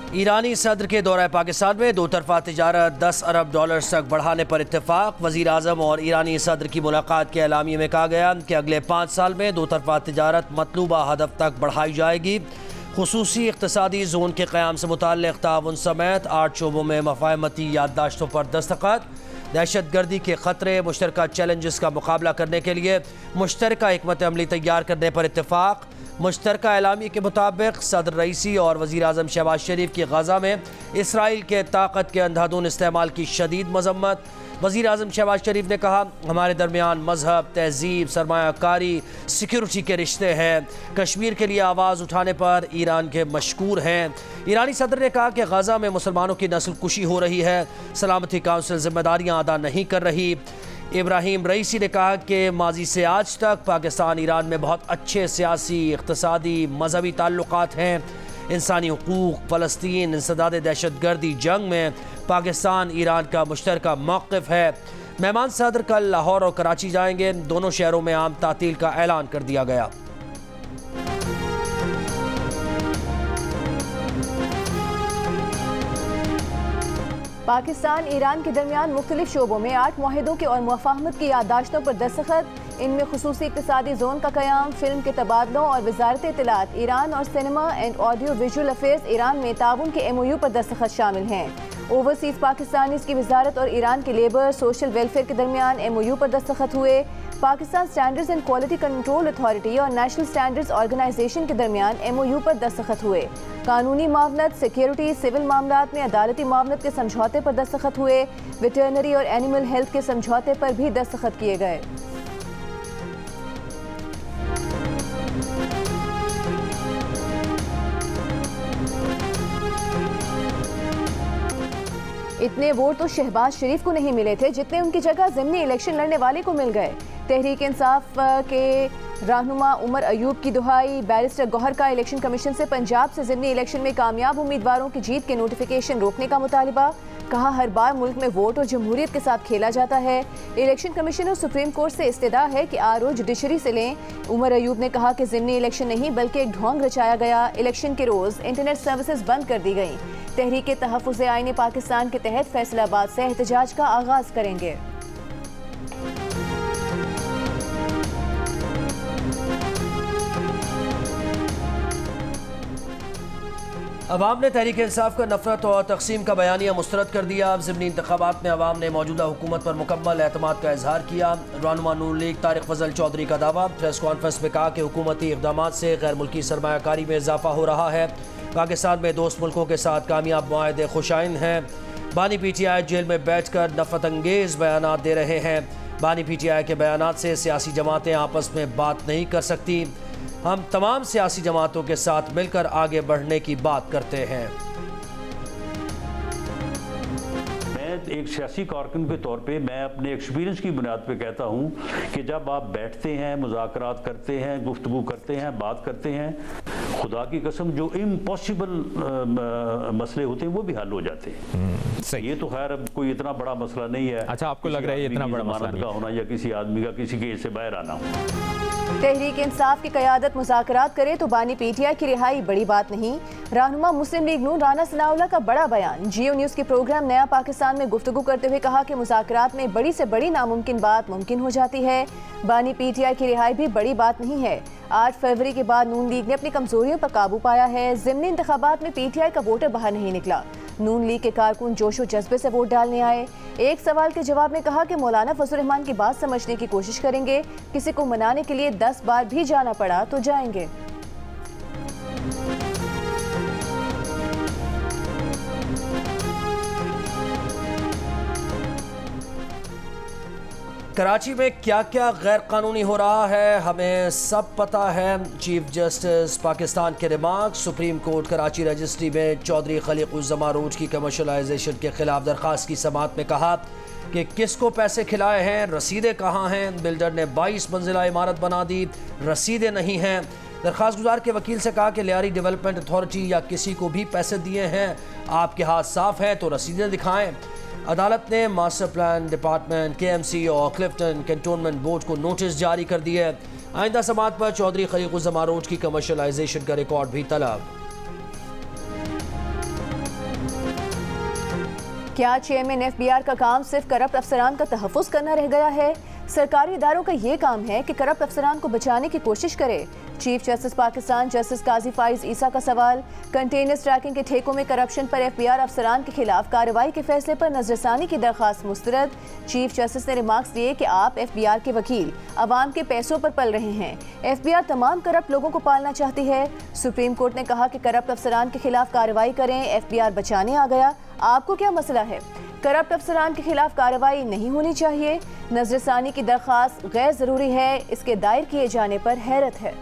ईरानी सदर के दौरा पाकिस्तान में दो तरफा तिजारत 10 अरब डॉलर तक बढ़ाने पर इत्तेफाक। वज़ीर आज़म और ईरानी सदर की मुलाकात के एलामिये में कहा गया कि अगले 5 साल में दो तरफा तिजारत मतलूबा हदफ तक बढ़ाई जाएगी। खुसूसी इक़्तिसादी जोन के क़याम से मुताल्लिक़ ताउन समेत 8 शोबों में मफ़ाहमती याददाश्तों पर दस्तखत। दहशत गर्दी के ख़तरे, मुश्तरका चैलेंजेस का मुकाबला करने के लिए मुश्तरका हिकमत अमली तैयार करने पर इत्तेफाक। मुश्तरका एलामी के मुताबिक सदर रईसी और वज़ीर आज़म शहबाज शरीफ की गज़ा में इसराइल के ताकत के अंधाधुन इस्तेमाल की शदीद मज़म्मत। वज़ीर आज़म शहबाज शरीफ ने कहा, हमारे दरमियान मजहब, तहजीब, सरमायाकारी, सिक्योरिटी के रिश्ते हैं। कश्मीर के लिए आवाज़ उठाने पर ईरान के मशकूर हैं। ईरानी सदर ने कहा कि गज़ा में मुसलमानों की नस्ल कुशी हो रही है, सलामती काउंसिल जिम्मेदारियाँ अदा नहीं कर रही। इब्राहिम रईसी ने कहा कि माजी से आज तक पाकिस्तान ईरान में बहुत अच्छे सियासी, इक़्तिसादी, मजहबी ताल्लुकात हैं। इंसानी हुकूक, फ़लस्तीन, इंसदाद दहशत गर्दी जंग में पाकिस्तान ईरान का मुश्तरका मौक़िफ़ है। मेहमान सदर कल लाहौर और कराची जाएंगे। दोनों शहरों में आम तातील का ऐलान कर दिया गया। पाकिस्तान ईरान के दरमियान मुख्तलिफ शोबों में 8 मुआहिदों के और मुफाहमत की याददाश्तों पर दस्तखत। इनमें खुसूसी इक़्तिसादी जोन का क़याम, फिल्म के तबादलों और वज़ारत इत्तलात ईरान और cinema and audio visual affairs Iran में ताउन के MOU पर दस्तखत शामिल हैं। ओवरसीज़ पाकिस्तानीज़ की वजारत और ईरान के लेबर सोशल वेलफेयर के दरमियान MOU पर दस्तखत हुए। Pakistan standards and quality control authority और नेशनल स्टैंडर्ड्स ऑर्गेनाइजेशन के दरमियान MOU पर दस्तखत हुए। कानूनी मामलत, सिक्योरिटी, सिविल मामलात में अदालती मामलत के समझौते पर दस्तखत हुए। वेटरनरी और एनिमल हेल्थ के समझौते पर भी दस्तखत किए गए। इतने वोट तो शहबाज शरीफ को नहीं मिले थे जितने उनकी जगह ज़िमनी इलेक्शन लड़ने वाले को मिल गए। तहरीक इंसाफ के रहनुमा उमर अयूब की दुहाई। बैरिस्टर गौहर का इलेक्शन कमीशन से पंजाब से ज़िमनी इलेक्शन में कामयाब उम्मीदवारों की जीत के नोटिफिकेशन रोकने का मुतालिबा। कहा, हर बार मुल्क में वोट और जमहूरियत के साथ खेला जाता है। इलेक्शन कमीशन और सुप्रीम कोर्ट से इस्तेदा है कि RO जुडिशरी से लें। उमर अयूब ने कहा कि ज़िमनी इलेक्शन नहीं बल्कि एक ढोंग रचाया गया। इलेक्शन के रोज़ इंटरनेट सर्विसेज बंद कर दी गई। तहरीक तहफ़्फ़ुज़ आईन पाकिस्तान के तहत फैसलाबाद से एहतजाज का आगाज़ करेंगे। अवाम ने तहरीक इंसाफ का नफरत और तकसीम का बयानिया मुस्तरद कर दिया। अब ज़िमनी इंतखाबात में अवाम ने मौजूदा हुकूमत पर मुकम्मल एतमाद का इजहार किया। रहनुमा नून लीग तारिक फजल चौधरी का दावा। प्रेस कॉन्फ्रेंस में कहा कि हुकूमती इक़दामात से गैर मुल्की सरमायाकारी में इजाफा हो रहा है। पाकिस्तान में दोस्त मुल्कों के साथ कामयाब मुआहदे खुशाइन हैं। बानी PTI जेल में बैठ कर नफरत अंगेज़ बयानात दे रहे हैं। बानी PTI के बयानात से सियासी जमातें आपस में बात नहीं कर सकती। हम तमाम सियासी जमातों के साथ मिलकर आगे बढ़ने की बात करते हैं। मैं एक सियासी कारकुन के तौर पे मैं अपने एक्सपीरियंस की बुनियाद पे कहता हूँ कि जब आप बैठते हैं, मुज़ाकरात करते हैं, गुफ्तगू करते हैं, बात करते हैं, खुदा की कसम जो इम्पॉसिबल मसले होते हैं वो भी हल हो जाते हैं। ये तो खैर अब कोई इतना बड़ा मसला नहीं है। अच्छा, आपको लग रहा है इतना बड़ा मसला नहीं का होना या किसी आदमी का किसी केस से बाहर आना। तहरीक इंसाफ की क़यादत मुज़ाकरात करे तो बानी PTI की रिहाई बड़ी बात नहीं। रहनुमा मुस्लिम लीग नून राना सनाउल्लाह का बड़ा बयान। जियो न्यूज़ के प्रोग्राम नया पाकिस्तान में गुफ्तगू करते हुए कहा कि मुज़ाकरात में बड़ी से बड़ी नामुमकिन बात मुमकिन हो जाती है। बानी PTI की रिहाई भी बड़ी बात नहीं है। 8 फरवरी के बाद नून लीग ने अपनी कमजोरियों पर काबू पाया है। ज़िमनी इंतखाबात में PTI का वोटर बाहर नहीं निकला। नून लीग के कारकुन जोशो जज्बे से वोट डालने आए। एक सवाल के जवाब में कहा कि मौलाना फजल रहमान की बात समझने की कोशिश करेंगे। किसी को मनाने के लिए 10 बार भी जाना पड़ा तो जाएंगे। कराची में क्या क्या गैर कानूनी हो रहा है हमें सब पता है। चीफ जस्टिस पाकिस्तान के remark. Supreme court Karachi registry में चौधरी खलीकुज़्ज़मा रोड की कमर्शलाइजेशन के खिलाफ दरख्वास्त की समाअत में कहा कि किसको पैसे खिलाए हैं, रसीदें कहाँ हैं। बिल्डर ने 22 मंजिला इमारत बना दी, रसीदें नहीं हैं। दरख्वास्त गुजार के वकील से कहा कि लियारी डेवलपमेंट अथॉरिटी या किसी को भी पैसे दिए हैं, आपके हाथ साफ हैं तो रसीदें दिखाएं। अदालत ने मास्टर प्लान डिपार्टमेंट, KMC और क्लिफ्टन कैंटोनमेंट बोर्ड को नोटिस जारी कर दिए। आइंदा समाअत पर चौधरी खलीकुज़्ज़मा रोड की कमर्शलाइजेशन का रिकॉर्ड भी तलब। क्या चेयरमैन FBI का काम सिर्फ करप्ट अफसरान का तहफ़्फ़ुज़ करना रह गया है? सरकारी इदारों का ये काम है कि करप्ट अफसरान को बचाने की कोशिश करे। चीफ जस्टिस पाकिस्तान जस्टिस काजी फाइज ईसा का सवाल। कंटेनर्स ट्रैकिंग के ठेकों में करप्शन पर FBI अफसरान के खिलाफ कार्रवाई के फैसले पर नजरसानी की दरख्वास्त मुस्तरद। चीफ जस्टिस ने रिमार्क्स दिए कि आप FBI के वकील अवाम के पैसों पर पल रहे हैं। FBI तमाम करप्ट लोगों को पालना चाहती है। सुप्रीम कोर्ट ने कहा कि करप्ट अफसरान के खिलाफ कार्रवाई करें, FBI बचाने आ गया। आपको क्या मसला है? करप्ट अफसरान के खिलाफ कार्रवाई नहीं होनी चाहिए। नजरसानी की दरख्वास्त गैर जरूरी है, इसके दायर किए जाने पर हैरत है।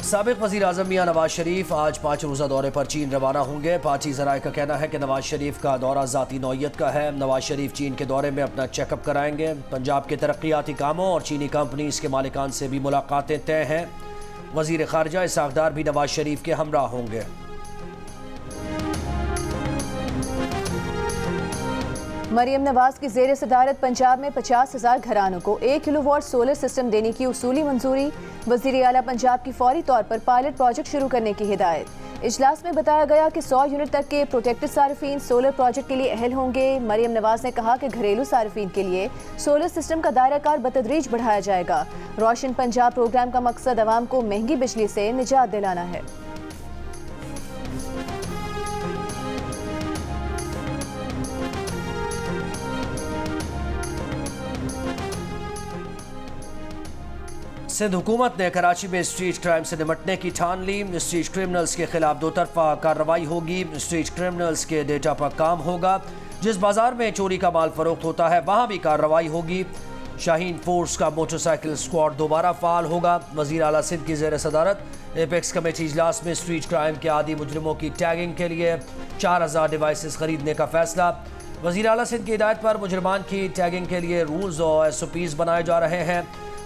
साबिक वज़ीर आज़म मियां नवाज शरीफ आज 5 रोज़ा दौरे पर चीन रवाना होंगे। पार्टी ज़राए का कहना है कि नवाज शरीफ का दौरा ज़ाती नौइयत का है। नवाज शरीफ चीन के दौरे में अपना चेकअप कराएंगे। पंजाब के तरक्याती कामों और चीनी कंपनीज के मालिकान से भी मुलाकातें तय हैं। वज़ीर ख़ारजा इसहाक़ डार भी नवाज शरीफ के हमरा होंगे। मरियम नवाज की ज़ेर सदारत पंजाब में 50,000 घरानों को 1 किलोवाट सोलर सिस्टम देने की उसूली मंजूरी। वज़ीर आला पंजाब की फौरी तौर पर पायलट प्रोजेक्ट शुरू करने की हिदायत। इजलास में बताया गया कि 100 यूनिट तक के प्रोटेक्टेड सार्फिन सोलर प्रोजेक्ट के लिए अहल होंगे। मरियम नवाज ने कहा कि घरेलू सार्फिन के लिए सोलर सिस्टम का दायरा कार बतदरीज बढ़ाया जाएगा। रोशन पंजाब प्रोग्राम का मकसद अवाम को महंगी बिजली से निजात दिलाना है। सिंध हुकूमत ने कराची में स्ट्रीट क्राइम से निपटने की ठान ली। स्ट्रीट क्रिमिनल्स के खिलाफ दो तरफा कार्रवाई होगी। स्ट्रीट क्रिमिनल्स के डेटा पर काम होगा। जिस बाजार में चोरी का माल फरोख्त होता है वहाँ भी कार्रवाई होगी। शाहीन फोर्स का मोटरसाइकिल स्क्वाड दोबारा फाल होगा। वज़ीर आला सिंध की ज़ेर सदारत एपेक्स कमेटी इजलास में स्ट्रीट क्राइम के आदी मुजरिमों की टैगिंग के लिए 4000 डिवाइसेस खरीदने का फैसला। वज़ीर आला सिंध की हिदायत पर मुजरमान की टैगिंग के लिए रूल्स और SOPs बनाए जा रहे हैं।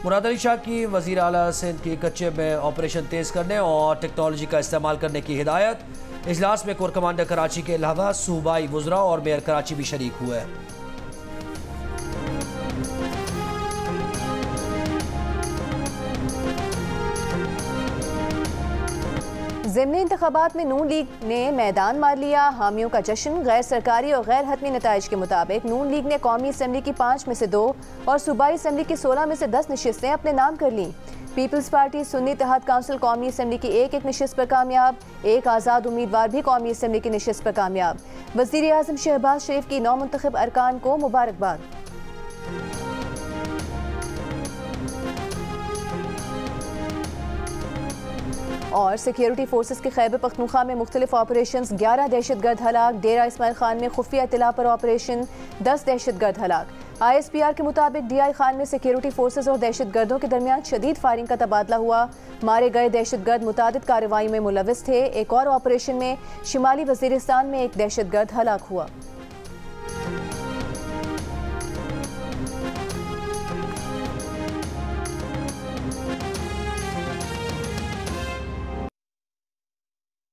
मुराद अली शाह की वज़ीर आला सिंध की कच्चे में ऑपरेशन तेज़ करने और टेक्नोलॉजी का इस्तेमाल करने की हिदायत। इजलास में कोर कमांडर कराची के अलावा सूबाई वुज़रा और मेयर कराची भी शरीक हुए। ज़िमनी इंतखाबात में नून लीग ने मैदान मार लिया। हामियों का जश्न। गैर सरकारी और गैर हतमी नताइज के मुताबिक नून लीग ने कौमी असम्बली की 5 में से 2 और सूबाई असम्बली की 16 में से 10 नशिस्तें अपने नाम कर लीं। पीपल्स पार्टी सुन्नी इत्तेहाद काउंसिल कौमी असम्बली की एक नशिस्त पर कामयाब। एक आज़ाद उम्मीदवार भी कौमी असम्बली की नशिस्त पर कामयाब। वज़ीर आज़म शहबाज शरीफ की नौ मुंतखब अरकान को मुबारकबाद। और सिक्योरिटी फोर्सेस के खैबर पख्तूनख्वा में मुख्तलिफ ऑपरेशन। 11 दहशतगर्द हलाक। डेरा इस्माइल खान में खुफिया इत्तला पर ऑपरेशन। 10 दहशतगर्द हलाक। ISPR के मुताबिक DI खान में सिक्योरिटी फोर्सेस और दहशतगर्दों के दरमियान शदीद फायरिंग का तबादला हुआ। मारे गए दहशतगर्द मुतादिद कार्रवाई में मुलविस थे। एक और ऑपरेशन में शिमाली वजीरिस्तान में एक दहशतगर्द हलाक हुआ।